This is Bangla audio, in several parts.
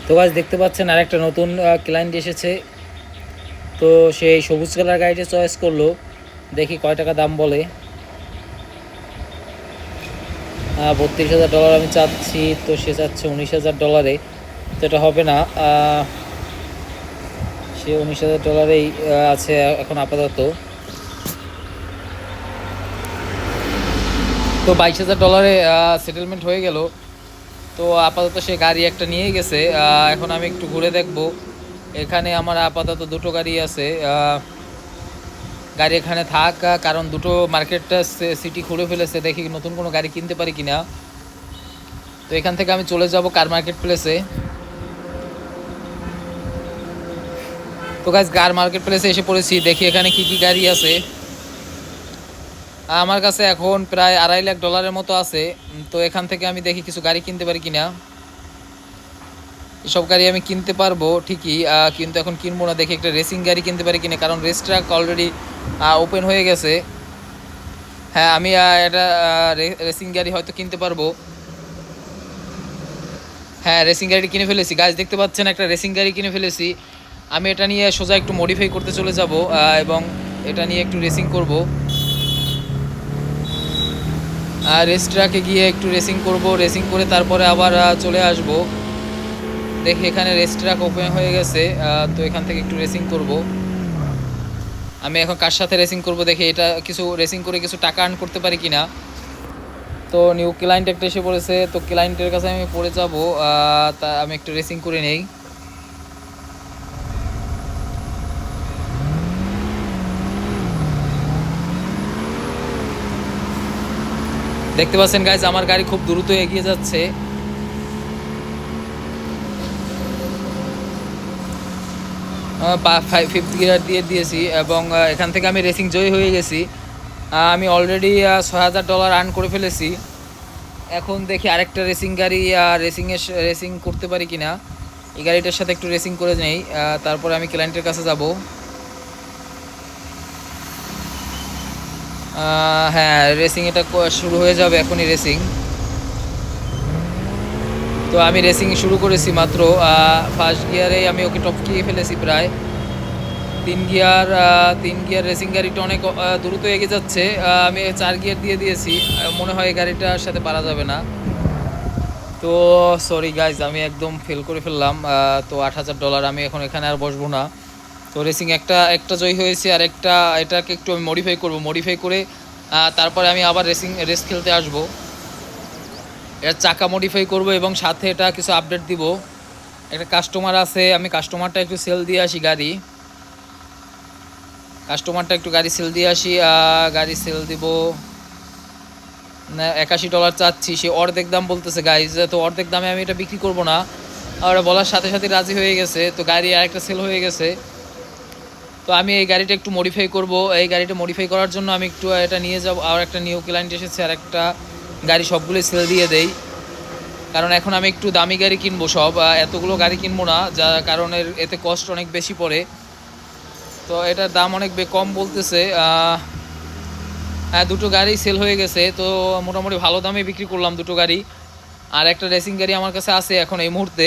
তো গাছ দেখতে পাচ্ছেন আরেকটা নতুন ক্লায়েন্ট এসেছে। তো সেই সবুজ কালার গাড়িটা চয়েস করলো, দেখি কয় টাকা দাম বলে। $32,000 আমি চাচ্ছি, তো সে চাচ্ছে $19,000। তো এটা হবে না, সে $19,000 আছে এখন আপাতত। তো $22,000 সেটেলমেন্ট হয়ে গেল। তো আপাতত সে গাড়ি একটা নিয়ে গেছে। এখন আমি একটু ঘুরে দেখব। এখানে আমার আপাতত দুটো গাড়ি আছে। গাড়ি এখানে থাক, কারণ দুটো মার্কেটটা সিটি খুলে ফেলেছে, দেখি নতুন কোনো গাড়ি কিনতে পারি কিনা। তো এখান থেকে আমি চলে যাব কার মার্কেট প্লেসে। তো গাইস কার মার্কেট প্লেসে এসে পড়েছি, দেখি এখানে কি কি গাড়ি আছে। আমার কাছে এখন প্রায় $2.5 লাখ মতো আছে। তো এখান থেকে আমি দেখি কিছু গাড়ি কিনতে পারি কিনা। এসব গাড়ি আমি কিনতে পারবো ঠিকই, কিন্তু এখন কিনবো না, দেখি একটা রেসিং গাড়ি কিনতে পারি কিনা, কারণ রেস ট্র্যাক অলরেডি ওপেন হয়ে গেছে। হ্যাঁ, আমি এটা রেসিং গাড়ি হয়তো কিনতে পারবো। হ্যাঁ, রেসিং গাড়ি কিনে ফেলেছি গাইস, দেখতে পাচ্ছেন একটা রেসিং গাড়ি কিনে ফেলেছি। আমি এটা নিয়ে সোজা একটু মডিফাই করতে চলে যাব এবং এটা নিয়ে একটু রেসিং করব। রেস ট্র্যাকে গিয়ে একটু রেসিং করব, রেসিং করে তারপরে আবার চলে আসব। দেখি এখানে রেস ট্র্যাক ওপেন হয়ে গেছে, তো এখান থেকে একটু রেসিং করব। আমি এখন কার সাথে রেসিং করব দেখি, এটা কিছু রেসিং করে কিছু টাকা আর্ন করতে পারি কিনা। তো নিউ ক্লায়েন্ট একটা এসে পড়েছে, তো ক্লায়েন্টের কাছে আমি পড়ে যাব, তা আমি একটু রেসিং করে নেই। দেখতে পাচ্ছেন গাইজ আমার গাড়ি খুব দ্রুত এগিয়ে যাচ্ছে। ফিফথ গিয়ার দিয়ে দিয়েছি এবং এখান থেকে আমি রেসিং জয়ী হয়ে গেছি। আমি অলরেডি $6,000 আর্ন করে ফেলেছি। এখন দেখি আরেকটা রেসিং গাড়ি রেসিং করতে পারি কিনা। এই গাড়িটার সাথে একটু রেসিং করে নেই, তারপরে আমি ক্লায়েন্টের কাছে যাব। হ্যাঁ, রেসিং এটা শুরু হয়ে যাবে এখনই রেসিং। তো আমি রেসিং শুরু করেছি মাত্র, ফার্স্ট গিয়ারে আমি ওকে টপকিয়ে ফেলেছি প্রায়। তিন গিয়ার রেসিং গাড়িটা অনেক দ্রুত এগিয়ে যাচ্ছে। আমি 4 গিয়ার দিয়ে দিয়েছি, মনে হয় এই গাড়িটার সাথে পারা যাবে না। তো সরি গাইজ, আমি একদম ফেল করে ফেললাম। তো $8,000, আমি এখন এখানে আর বসবো না। তো রেসিং একটা জয় হয়েছে, আর এটাকে একটু আমি মডিফাই করে তারপরে আমি আবার রেস খেলতে আসবো। এর চাকা মডিফাই করব এবং সাথে এটা কিছু আপডেট দিব। একটা কাস্টমার আছে, আমি কাস্টমারটা একটু সেল দিয়ে আসি গাড়ি সেল দিয়ে আসি। গাড়ি সেল দিব না, $81 চাচ্ছি, সে অর্ধেক দাম বলতেছে গাইজ। তো অর্ধেক দামে আমি এটা বিক্রি করব না, আর বলার সাথে সাথে রাজি হয়ে গেছে। তো গাড়ি আরেকটা সেল হয়ে গেছে। তো আমি এই গাড়িটা একটু মডিফাই করব। এই গাড়িটা মডিফাই করার জন্য আমি একটু এটা নিয়ে যাব। আর একটা নিউ ক্লায়েন্ট এসেছে, আর একটা গাড়ি সবগুলোই সেল দিয়ে দেই, কারণ এখন আমি একটু দামি গাড়ি কিনবো। এতগুলো গাড়ি কিনবো না, যার কারণে এতে কস্ট অনেক বেশি পড়ে। তো এটার দাম অনেক কম বলতেছে। হ্যাঁ, দুটো গাড়ি সেল হয়ে গেছে, তো মোটামুটি ভালো দামে বিক্রি করলাম দুটো গাড়ি। আর একটা রেসিং গাড়ি আমার কাছে আছে এখন এই মুহূর্তে।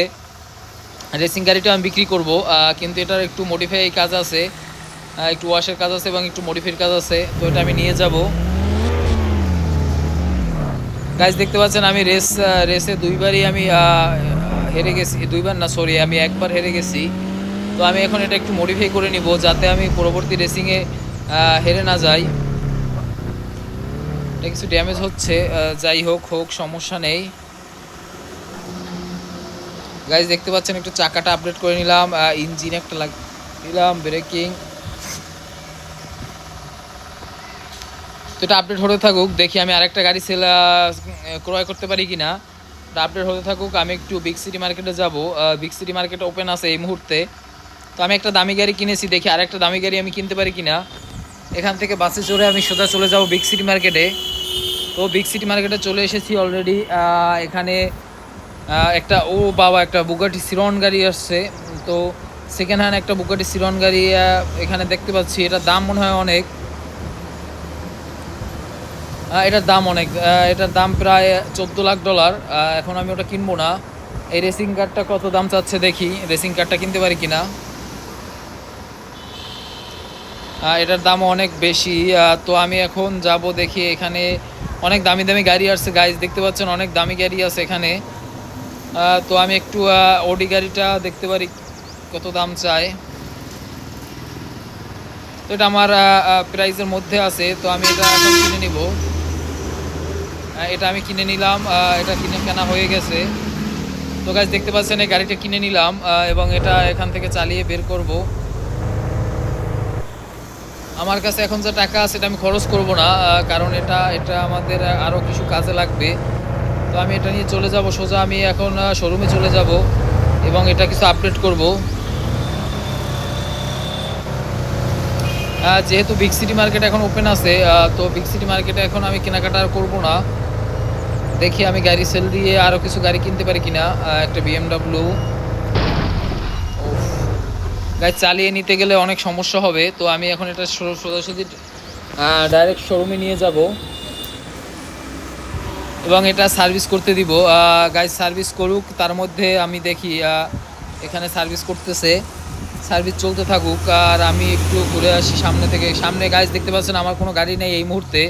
রেসিং গাড়িটা আমি বিক্রি করব, কিন্তু এটার একটু মডিফাই কাজ আছে, একটু ওয়াশের কাজ আছে এবং একটু মডিফাইয়ের কাজ আছে। তো এটা আমি নিয়ে যাব। গাইজ দেখতে পাচ্ছেন আমি রেসে দুইবারই আমি হেরে গেছি। দুইবার না, সরি, আমি একবার হেরে গেছি। তো আমি এখন এটা একটু মডিফাই করে নিব, যাতে আমি পরবর্তী রেসিংয়ে হেরে না যাই। এটা কিছু ড্যামেজ হচ্ছে, যাই হোক সমস্যা নেই। গাইজ দেখতে পাচ্ছেন একটু চাকাটা আপডেট করে নিলাম, ইঞ্জিন একটা দিলাম, ব্রেকিং। তো এটা আপডেট হতে থাকুক, দেখি আমি আরেকটা গাড়ি ক্রয় করতে পারি কি না। এটা আপডেট হতে থাকুক, আমি একটু বিগ সিটি মার্কেটে যাব। বিগ সিটি মার্কেট ওপেন আছে এই মুহূর্তে। তো আমি একটা দামি গাড়ি কিনেছি, দেখি আরেকটা দামি গাড়ি আমি কিনতে পারি কি না। এখান থেকে বাসে চড়ে আমি সোজা চলে যাব বিগ সিটি মার্কেটে। তো বিগ সিটি মার্কেটে চলে এসেছি অলরেডি। এখানে একটা বুগাটি সিরন গাড়ি আসছে। তো সেকেন্ড হ্যান্ড একটা বুগাটি সিরন গাড়ি এখানে দেখতে পাচ্ছি। এটার দাম মনে হয় অনেক, এটার দাম প্রায় $14 লাখ। এখন আমি ওটা কিনবো না, এই রেসিং কারটা কত দাম চাচ্ছে দেখি, রেসিং কারটা কিনতে পারি কিনা। এটার দাম অনেক বেশি। তো আমি এখন যাব দেখি, এখানে অনেক দামি দামি গাড়ি আছে গাইজ, দেখতে পাচ্ছেন অনেক দামি গাড়ি আছে এখানে। তো আমি একটু ওডি গাড়িটা দেখতে পারি কত দাম চায়। তো এটা আমার প্রাইসের মধ্যে আছে, তো আমি এটা এখন কিনে নিব। এটা আমি কিনে নিলাম, এটা কিনে কেনা হয়ে গেছে। তো গাইজ দেখতে পাচ্ছেন এই গাড়িটা কিনে নিলাম, এবং এটা এখান থেকে চালিয়ে বের করব। আমার কাছে এখন যে টাকা আছে এটা আমি খরচ করব না, কারণ এটা এটা আমাদের আরও কিছু কাজে লাগবে। তো আমি এটা নিয়ে চলে যাব সোজা, আমি এখন শোরুমে চলে যাব এবং এটা কিছু আপডেট করব। যেহেতু বিগ সিটি মার্কেট এখন ওপেন আছে, তো বিগ সিটি মার্কেটে এখন আমি কেনাকাটা আর করবো না। দেখি আমি গাড়ি সেল দিয়ে আরও কিছু গাড়ি কিনতে পারি কিনা। একটা BMW। গাড়ি চালিয়ে নিতে গেলে অনেক সমস্যা হবে, তো আমি এখন এটা সোজাসুজি ডাইরেক্ট শোরুমে নিয়ে যাব এবং এটা সার্ভিস করতে দিব। গাড়ি সার্ভিস করুক, তার মধ্যে আমি দেখি এখানে সার্ভিস করতেছে, সার্ভিস চলতে থাকুক আর আমি একটু ঘুরে আসি সামনে থেকে। সামনে গাইজ দেখতে পাচ্ছেন আমার কোনো গাড়ি নেই এই মুহূর্তে।